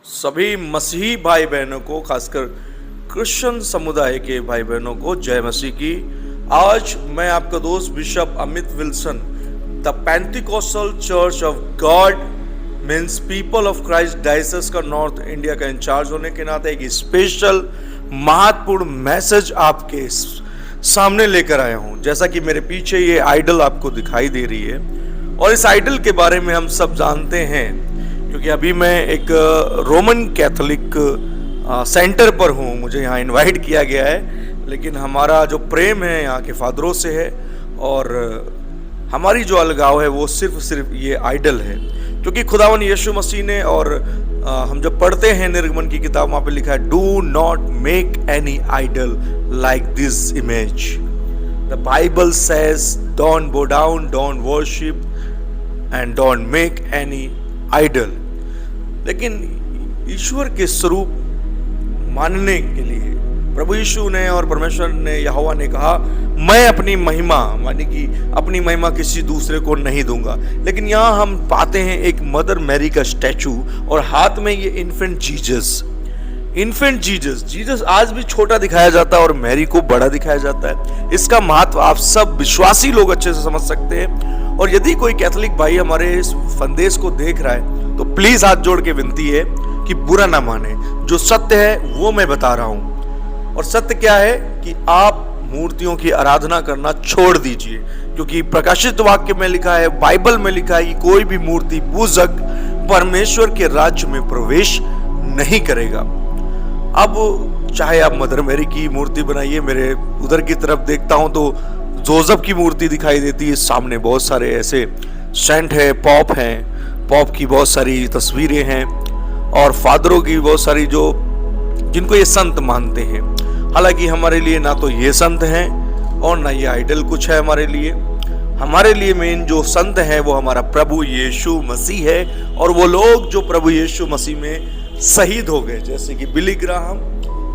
सभी मसीही भाई बहनों को, खासकर क्रिश्चियन समुदाय के भाई बहनों को जय मसीह की। आज मैं आपका दोस्त bishop Amit Wilson, the Pentecostal church of God means people of Christ diocese का नॉर्थ इंडिया का इंचार्ज होने के नाते एक स्पेशल महत्वपूर्ण मैसेज आपके सामने लेकर आया हूं। जैसा कि मेरे पीछे ये आइडल आपको दिखाई दे रही है, और इस आइडल के बारे में हम सब जानते हैं क्योंकि अभी मैं एक रोमन कैथोलिक सेंटर पर हूँ, मुझे यहाँ इनवाइट किया गया है। लेकिन हमारा जो प्रेम है यहाँ के फादरों से है, और हमारी जो अलगाव है वो सिर्फ ये आइडल है। क्योंकि खुदावन यीशु मसीह ने, और हम जब पढ़ते हैं निर्गमन की किताब, वहाँ पे लिखा है do not make any idol like this image. The Bible says don't bow down, don't worship and don't make any idol. लेकिन ईश्वर के स्वरूप मानने के लिए प्रभु यीशु ने और परमेश्वर ने, यहोवा ने कहा, मैं अपनी महिमा, मानी कि अपनी महिमा किसी दूसरे को नहीं दूंगा। लेकिन यहाँ हम पाते हैं एक मदर मैरी का स्टैचू, और हाथ में ये इन्फेंट जीसस आज भी छोटा दिखाया जाता है और मैरी को बड़ा दिखाया जाता है। इसका महत्व आप सब विश्वासी लोग अच्छे से समझ सकते हैं। और यदि कोई कैथोलिक भाई हमारे इस संदेश को देख रहा है तो प्लीज हाथ जोड़ के विनती है कि बुरा ना माने। जो सत्य है वो मैं बता रहा हूं, और सत्य क्या है कि आप मूर्तियों की आराधना करना छोड़ दीजिए। क्योंकि प्रकाशित वाक्य में लिखा है, बाइबल में लिखा है कि कोई भी मूर्ति पूजक परमेश्वर के राज्य में प्रवेश नहीं करेगा। अब चाहे आप मदर मैरी की मूर्ति बनाइए, मेरे उधर की तरफ देखता हूं तो जोसेफ की मूर्ति दिखाई देती है। सामने बहुत सारे ऐसे सेंट है, पॉप की बहुत सारी तस्वीरें हैं, और फादरों की बहुत सारी जो जिनको ये संत मानते हैं। हालांकि हमारे लिए ना तो ये संत हैं और ना ये आइडल कुछ है हमारे लिए। हमारे लिए मेन जो संत है वो हमारा प्रभु यीशु मसीह है, और वो लोग जो प्रभु यीशु मसीह में शहीद हो गए, जैसे कि बिली ग्राहम,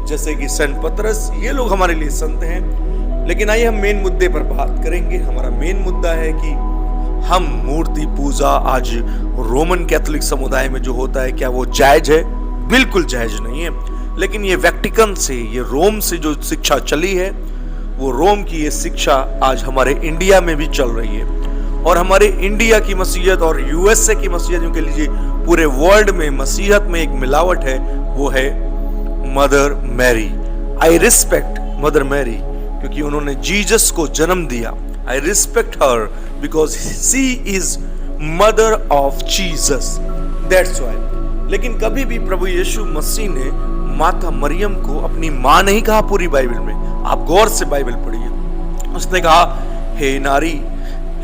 जैसे कि सेंट पतरस, ये लोग हमारे लिए संत हैं। लेकिन आइए हम मेन मुद्दे पर बात करेंगे। हमारा मेन मुद्दा है कि हम मूर्ति पूजा आज रोमन कैथोलिक समुदाय में जो होता है, क्या वो जायज है? बिल्कुल जायज नहीं है। लेकिन ये वेटिकन से, ये रोम से जो शिक्षा चली है, वो रोम की ये शिक्षा आज हमारे इंडिया में भी चल रही है। और हमारे इंडिया की मसीहत और यूएसए की मसीहत, जो कह लीजिए पूरे वर्ल्ड में मसीहत में एक मिलावट है, वो है mother Mary. I respect mother Mary क्योंकि उन्होंने जीसस को जन्म दिया। I respect her because she is mother of Jesus, that's why. लेकिन कभी भी प्रभु यीशु मसीह ने माता मरियम को अपनी मां नहीं कहा पूरी बाइबल में। आप गौर से बाइबल पढ़िए। उसने कहा, हे नारी,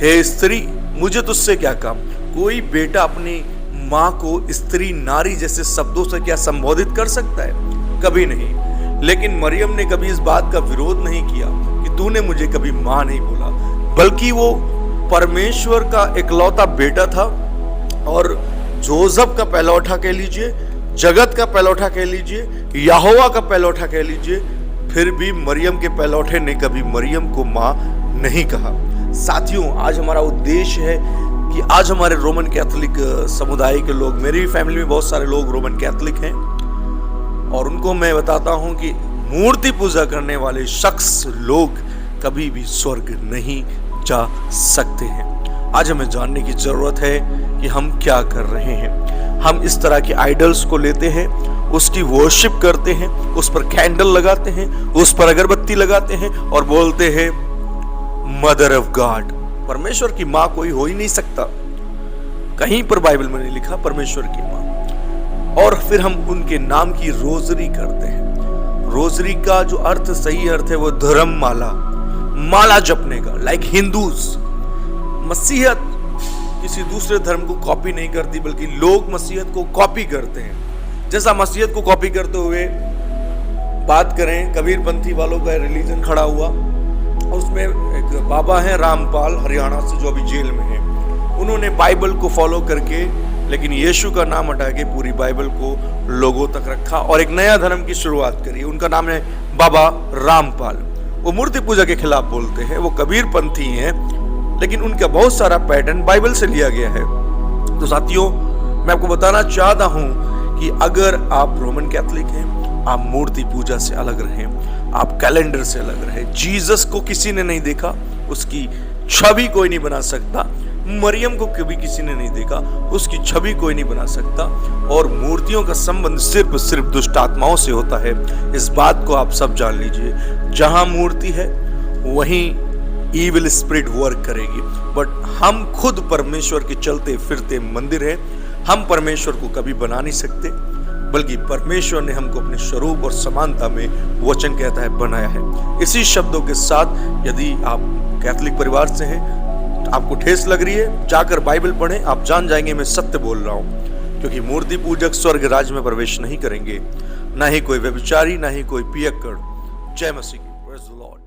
हे स्त्री, मुझे तुझसे क्या काम। कोई बेटा अपनी मां को स्त्री, नारी जैसे शब्दों से क्या संबोधित कर सकता है? कभी नहीं। लेकिन मरियम ने कभी इस बात का विरोध नहीं किया कि तूने मुझे कभी मां नहीं बोला, बल्कि वो परमेश्वर का इकलौता बेटा था। और जोसेफ का पहलौठा कह लीजिए, जगत का पहलौठा कह लीजिए, यहोवा का पहलौठा कह लीजिए, फिर भी मरियम के पहलौठे ने कभी मरियम को मां नहीं कहा। साथियों, आज हमारा उद्देश्य है कि आज हमारे रोमन कैथोलिक समुदाय के लोग, मेरी फैमिली में बहुत सारे लोग रोमन कैथोलिक हैं, और उनको मैं बताता हूं कि मूर्ति पूजा करने वाले शख्स लोग कभी भी स्वर्ग नहीं जा सकते हैं। आज हमें जानने की जरूरत है कि हम क्या कर रहे हैं। हम इस तरह के आइडल्स को लेते हैं, उसकी वर्शिप करते हैं, उस पर कैंडल लगाते हैं, उस पर अगरबत्ती लगाते हैं और बोलते हैं मदर ऑफ गॉड। परमेश्वर की मां कोई हो ही नहीं सकता, कहीं पर बाइबल में नहीं लिखा परमेश्वर की मां। और फिर हम उनके नाम की रोजरी करते हैं। रोजरी का जो अर्थ, सही अर्थ है, वो धर्म माला जपने का। लाइक हिंदूज, मसीहत किसी दूसरे धर्म को कॉपी नहीं करती, बल्कि लोग मसीहत को कॉपी करते हैं। जैसा मसीहत को कॉपी करते हुए बात करें, कबीरपंथी वालों का रिलीजन खड़ा हुआ, उसमें एक बाबा हैं रामपाल, हरियाणा से, जो अभी जेल में हैं। उन्होंने बाइबल को फॉलो करके, लेकिन यीशु का नाम हटा के पूरी बाइबल को लोगों तक रखा और एक नया धर्म की शुरुआत करी। उनका नाम है बाबा रामपाल। वो मूर्ति पूजा के खिलाफ बोलते हैं, वो कबीरपंथी हैं, लेकिन उनका बहुत सारा पैटर्न बाइबल से लिया गया है। तो साथियों, मैं आपको बताना चाहता हूं कि अगर आप रोमन कैथोलिक हैं, आप मूर्ति पूजा से अलग रहें, आप कैलेंडर से अलग रहें। जीसस को किसी ने नहीं देखा, उसकी छवि कोई नहीं बना सकता। मरियम को कभी किसी ने नहीं देखा, उसकी छवि कोई नहीं बना सकता। और मूर्तियों का संबंध सिर्फ दुष्ट आत्माओं से होता है। इस बात को आप सब जान लीजिए। जहां मूर्ति है वहीं ईविल स्पिरिट वर्क करेगी। बट हम खुद परमेश्वर के चलते फिरते मंदिर हैं। हम परमेश्वर को कभी बना नहीं सकते, बल्कि परमेश्वर ने हमको अपने स्वरूप और समानता में, वचन कहता है, बनाया है। इसी शब्दों के साथ यदि आप कैथोलिक परिवार से हैं, आपको ठेस लग रही है, जाकर बाइबल पढ़ें। आप जान जाएंगे मैं सत्य बोल रहा हूं। क्योंकि मूर्ति पूजक स्वर्ग राज्य में प्रवेश नहीं करेंगे, ना ही कोई व्यभिचारी, ना ही कोई पियक्कड़। जय मसीह की। Praise the Lord.